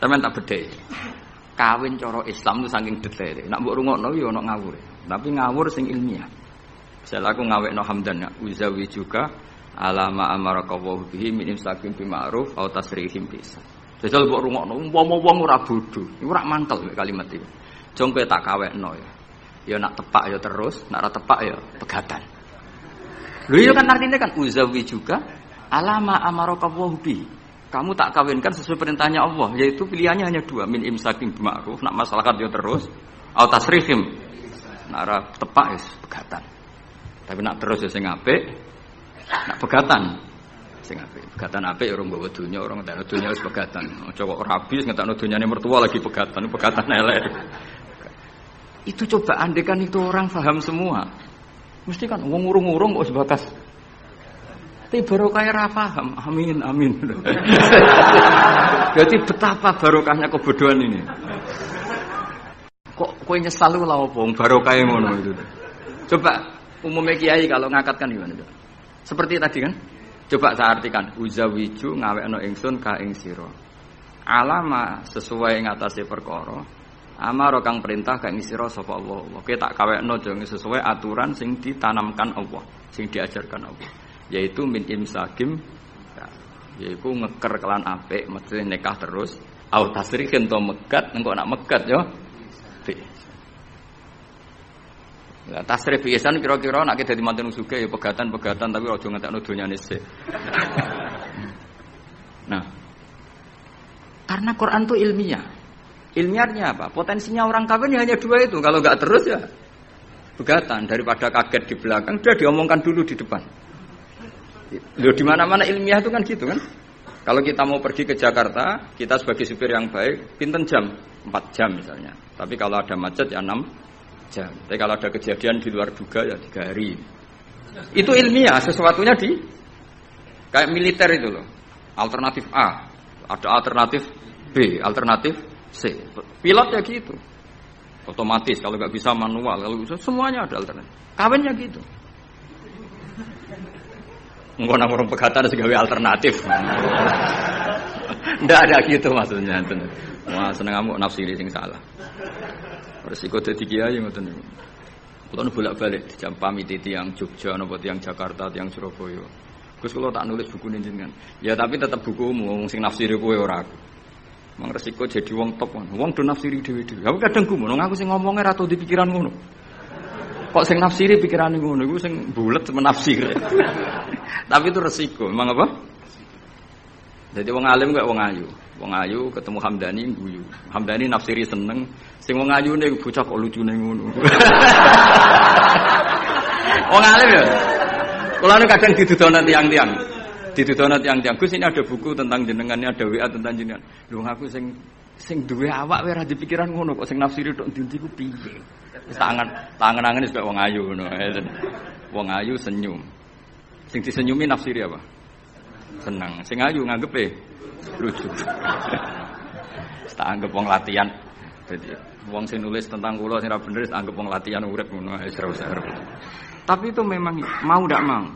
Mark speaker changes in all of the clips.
Speaker 1: Sampeyan tak bedhe. Kawin cara Islam itu saking detail. Nak mbok rungokno yo ono ngawur. Tapi ngawur sing ilmiah. Misal aku ngawekno hamdan uzawi juga alama amarakallahu bihi min imsakin bi ma'ruf au tasrihim bi ihsan. Jajal mbok rungokno umpama wong ora bodho, iku ora mantel kalimat iki. Jong kowe tak kawekno ya. Ya nak tepak ya terus, nak ora tepak ya pegatan. Lho iya kan artinya kan uzawi juga alama amarakallahu bihi. Kamu tak kawinkan sesuai perintahnya Allah, yaitu pilihannya hanya dua, min imsakin bi ma'ruf, nak masalah yo terus, au tasrihim. Nak ora tepak wis pegatan. Tapi nak terus ya sing apik, nak pegatan sing apik. Pegatan apik ya ora nggawa donya, ora ngentekno donya wis pegatan. Aja kok rabi wis ngentekno donyane mertua lagi pegatan elek. Itu coba andekan itu orang paham semua. Mesti kan wong ngurung-ngurung kok sebatas tapi barokah ra paham. Amin amin. Berarti betapa barokahnya kebodohan ini. Kok kowe nyesal lho lha opo barokah ngono itu. Coba umumnya kiai kalau ngakatkan gimana tuh? Seperti tadi kan? Coba saya artikan uzawiju ngawekno ingsun ka ing sira. Alama sesuai ngatasi perkara. Amaro kang perintah ka ing sira sapa Allah. Oke tak kawekno jeng sesuai aturan sing ditanamkan Allah, sing diajarkan Allah. Yaitu min imsakim yaitu ngeker kelan apik mesti nikah terus au tasrihin to megat engko nak megat yo lah tasrih biasan kira-kira nek dadi manten sugih ya pegatan-pegatan tapi aja ngetekno donyane sik. Nah karena Quran itu ilmiah. Ilmiahnya apa? Potensinya orang kawin ya hanya dua itu. Kalau enggak terus ya pegatan daripada kaget di belakang sudah diomongkan dulu di depan. Loh di mana-mana ilmiah itu kan gitu kan. Kalau kita mau pergi ke Jakarta, kita sebagai supir yang baik, pinten jam? 4 jam misalnya. Tapi kalau ada macet ya 6 jam. Tapi kalau ada kejadian di luar duga ya 3 hari. Itu ilmiah, sesuatunya di kayak militer itu loh. Alternatif A, ada alternatif B, alternatif C. Pilot ya gitu. Otomatis kalau nggak bisa manual, kalau bisa semuanya ada alternatif. Kawinnya gitu. Engko nang orang pegatan segawe alternatif. Ndak ada gitu maksudnya. Wah, seneng kamu nafsiri sing salah. Resiko dadi kiai ngoten niku. Kulo bolak-balik jam pamit tiyang Jogja napa tiyang Jakarta, tiyang Surabaya. Gus kula tak nulis buku jenengan. Ya tapi tetep bukumu wong sing nafsiri kowe ora aku. Mang resiko jadi wong top. Wong do nafsiri dhewe-dhewe. Aku kadang gumun aku sing ngomongnya ra tau di pikiran ngono. Kok sing nafsiri pikirane ngono iku sing bulet menafsir. Tapi itu resiko, memang apa? Jadi wong alim gak wong ayu. Wong ayu ketemu Hamdani guyu. Hamdani nafsiri seneng, sing wong ayune bocah kok lucune ngono. Wong alim ya. Kula kadang didudono tiyang-tiyang. Didudono tiyang-tiyang. Gus ini ada buku tentang jenengannya, ada WA tentang jenengan. Lho aku sing duwe awak ora dipikiran ngono kok sing nafsiri tok ndi ku piye. Tangan-tangan wis kaya wong ayu ngono. Wong ayu senyum. Sing disenyumi nafsiri apa? Senang. Sing ayu nganggepe lucu. Tak anggap wong latihan. Dadi wong sing nulis tentang kula sing ra bener anggap wong latihan urip ngono wis ora usah. Tapi itu memang mau ndak mau.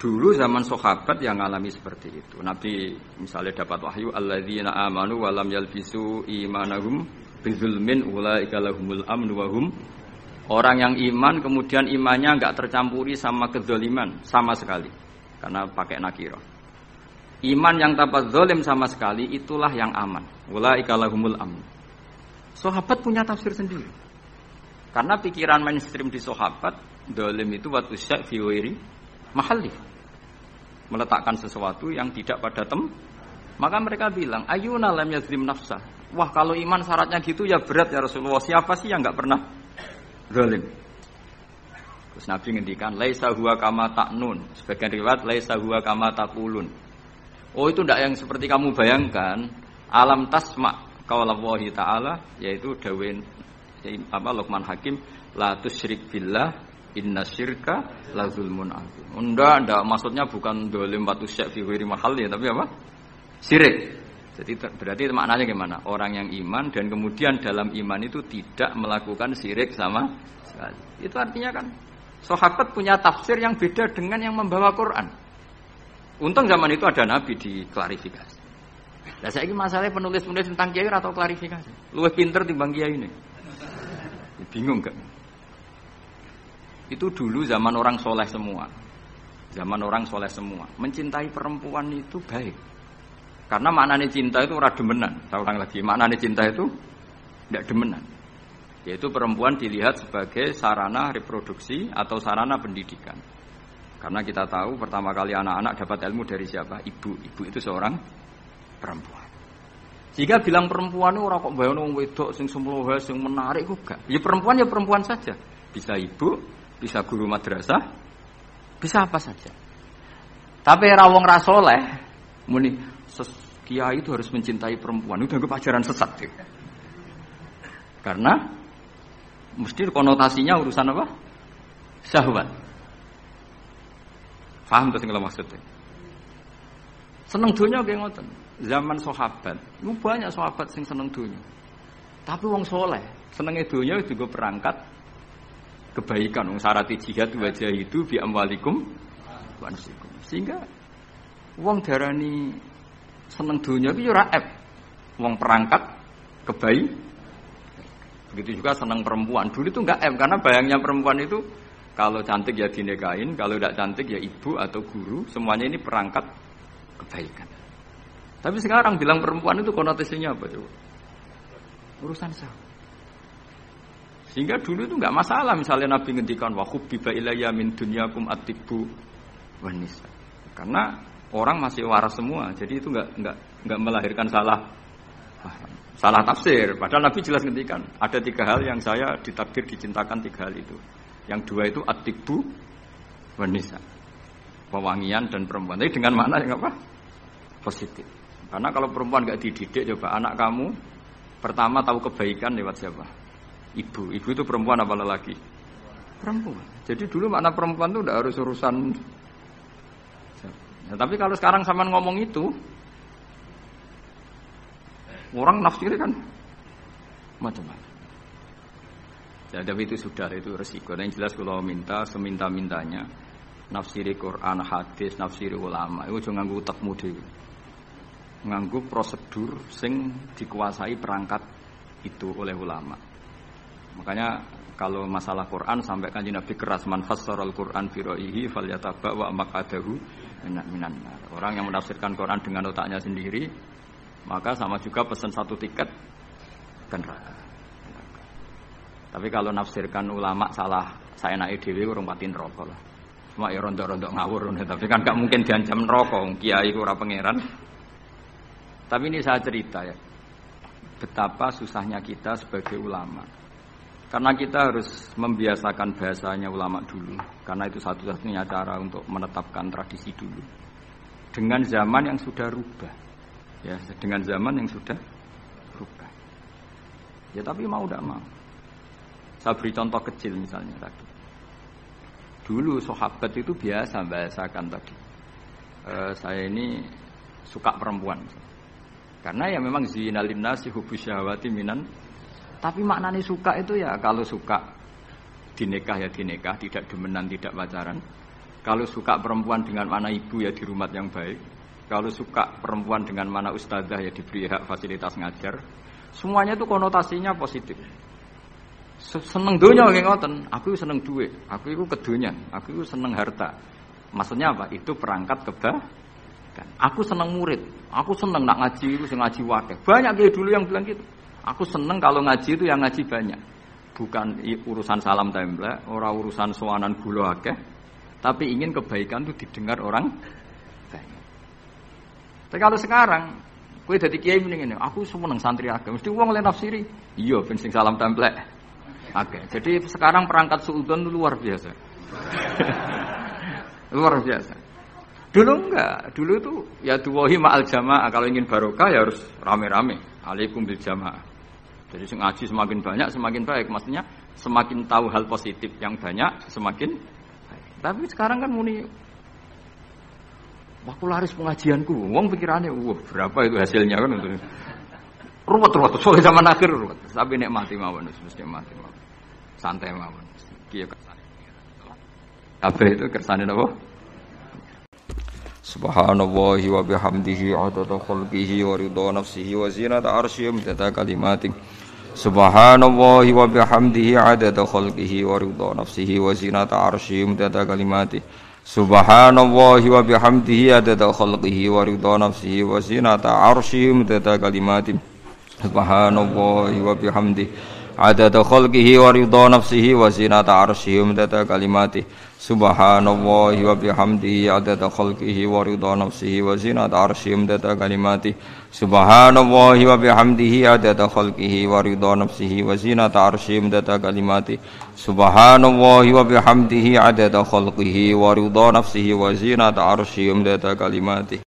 Speaker 1: Dulu zaman sahabat yang ngalami seperti itu. Nabi misalnya dapat wahyu alladzina amanu wa lam yalbisu imanahum bizulmin ulaika lahumul amnu wa hum. Orang yang iman kemudian imannya enggak tercampuri sama kezaliman sama sekali. Karena pakai nakirah. Iman yang tanpa zalim sama sekali itulah yang aman. Ulaika lahumul amnu. Sahabat punya tafsir sendiri. Karena pikiran mainstream di sahabat, zalim itu waktu syak fi ghairi mahalli. Meletakkan sesuatu yang tidak pada maka mereka bilang, ayuna lam yazlim nafsah. Wah, kalau iman syaratnya gitu ya berat ya Rasulullah. Siapa sih yang enggak pernah zalim? Terus Nabi ngendikan, laisa huwa kama ta'nun. Sebagian riwayat laisa huwa kama taqulun. Oh, itu enggak yang seperti kamu bayangkan. Alam tasma' qaulallahi ta'ala, yaitu dawuh Luqman Hakim, la tusyrik billah inna syirka la zulmun adzim. Enggak, maksudnya bukan zalim batu syak fi ghairi mahal ya, tapi apa? Syirik. Jadi berarti maknanya gimana? Orang yang iman dan kemudian dalam iman itu tidak melakukan syirik sama sekali. Itu artinya kan sahabat punya tafsir yang beda dengan yang membawa Quran. Untung zaman itu ada Nabi diklarifikasi. Lah saiki masalahnya penulis-penulis tentang kiai ora tau klarifikasi. Luwih pinter timbang kiai ini. Bingung gak? Itu dulu zaman orang soleh semua. Zaman orang soleh semua. Mencintai perempuan itu baik. Karena maknanya cinta itu ora demenan. Saya ulang lagi, maknanya cinta itu tidak demenan. Yaitu perempuan dilihat sebagai sarana reproduksi atau sarana pendidikan. Karena kita tahu pertama kali anak-anak dapat ilmu dari siapa? Ibu. Ibu itu seorang perempuan. Jika bilang perempuan itu orang kok bayangno wong wedok sing semlohe sing menarik kok gak. Ya perempuan saja. Bisa ibu, bisa guru madrasah, bisa apa saja. Tapi ra wong ra saleh muni kiai itu harus mencintai perempuan. Itu dianggap ajaran sesat. Karena mesti konotasinya urusan apa? Syahwat. Paham tuh sing maksudnya? Seneng dunya kayak ngoten. Zaman sahabat, itu banyak sahabat sing seneng dunya. Tapi wong soleh, senenge dunya juga perangkat kebaikan. Wong syarat jihad wajah itu bi amwalikum wa anfusikum. Sehingga wong darani seneng dunya itu ora ep. Wong perangkat kebaikan. Begitu juga seneng perempuan. Dulu itu enggak ep karena bayangnya perempuan itu kalau cantik ya dinikahin, kalau tidak cantik ya ibu atau guru, semuanya ini perangkat kebaikan. Tapi sekarang bilang perempuan itu konotasinya apa coba? Urusan sah. Sehingga dulu itu enggak masalah misalnya Nabi ngendikan wa hubbiba ilayya min dunyakum at-tibbu wan nisa. Karena orang masih waras semua, jadi itu enggak melahirkan salah tafsir. Padahal Nabi jelas ngendikan ada 3 hal yang saya ditakdir dicintakan 3 hal itu. Yang 2 itu at-tibbu wan nisa. Pewangian dan perempuan. Tapi dengan makna yang apa? Positif. Karena kalau perempuan enggak dididik, coba anak kamu pertama tahu kebaikan lewat siapa? Ibu. Ibu itu perempuan apa lelaki? Perempuan. Jadi dulu makna perempuan itu tidak harus urusan. Ya, tapi kalau sekarang sampean ngomong itu, orang nafsir kan macam-macam. Ya, tapi itu sudah itu resiko. Dan yang jelas kalau minta seminta-mintanya nafsiri Quran, hadis, nafsiri ulama, itu jangan nganggo utekmu dhewe. Nganggo prosedur sing dikuasai perangkat itu oleh ulama. Makanya kalau masalah Quran sampai Kanjeng Nabi keras man fassaral Quran fi ra'yihi falyataba wa maqadahu minan nar. Orang yang menafsirkan Quran dengan otaknya sendiri maka sama juga pesan 1 tiket ke neraka. Tapi kalau nafsirkan ulama salah saenake dhewe urung pati neraka lah. Cuma ya rontok-rontok ngawur tapi kan gak mungkin diancam neraka kiai ora pangeran. Tapi ini saya cerita ya. Betapa susahnya kita sebagai ulama. Karena kita harus membiasakan bahasanya ulama dulu. Karena itu satu-satunya cara untuk menetapkan tradisi dulu. Dengan zaman yang sudah rubah. Ya, dengan zaman yang sudah rubah. Ya tapi mau tidak mau. Saya beri contoh kecil misalnya tadi. Dulu sahabat itu biasa bahasakan tadi. Saya ini suka perempuan. Karena ya memang zina linnasi hubbus syahawati minan. Tapi maknanya suka itu ya kalau suka dinikah ya dinikah, tidak demenan, tidak pacaran. Kalau suka perempuan dengan mana ibu ya di rumah yang baik. Kalau suka perempuan dengan mana ustadzah ya diberi hak fasilitas ngajar. Semuanya itu konotasinya positif. Seneng dunia nggih ngoten, aku seneng duit, aku itu kedonyan, aku itu seneng harta. Maksudnya apa? Itu perangkat kebaikan. Aku seneng murid, aku seneng nak ngaji itu sing ngaji wakeh. Banyak kayak dulu yang bilang gitu. Aku seneng kalau ngaji itu yang ngaji banyak. Bukan urusan salam templek, orang urusan sowanan gula akeh, tapi ingin kebaikan itu didengar orang banyak. Tapi kalau sekarang, kowe dadi kiai mending ngene, aku seneng santri akeh, mesti wong oleh nafsiri. Iya ben sing salam templek. Oke, jadi sekarang perangkat suudzon itu luar biasa. Luar biasa. Dulu enggak, dulu itu ya duwahi ma'al jamaah, kalau ingin barokah ya harus rame-rame. Alaikum bil jamaah. Jadi ngaji semakin banyak semakin baik, maksudnya semakin tahu hal positif yang banyak semakin baik. Tapi sekarang kan muni waktu laris pengajianku, wong pikirannya, berapa itu hasilnya kan untuk ruwet soalnya zaman akhir ruwet. Tapi nikmati mawon, mesti nikmati mawon. Santai mawon. Kiye kersane. Kabeh itu kersane napa? Subhanallahi wa bihamdihi adada khalqihi wa ridha nafsihi wa zinata arsyihi midada kalimatihi. Subhanallahi wa bihamdihi adada khalqihi wa ridha nafsihi wa zinata arsyihi midada kalimatihi. Subhanallahi wa bihamdihi adada khalqihi wa ridha nafsihi wa zinata arsyihi midada kalimatihi. Subhanallahi wa bihamdihi adada khalqihi wa ridha nafsihi wa zinata arsyihi midada kalimatihi. Subhanallahi wa bihamdihi adada khalqihi wa ridha nafsihi wa zinata arsyihi midada kalimatihi. Subhanallahi wa bihamdihi adada khalqihi wa ridha nafsihi wa zinata arsyihi midada kalimatihi. Subhanallahi wa bihamdihi adada khalqihi wa ridha nafsihi wa zinata arsyihi midada kalimatihi.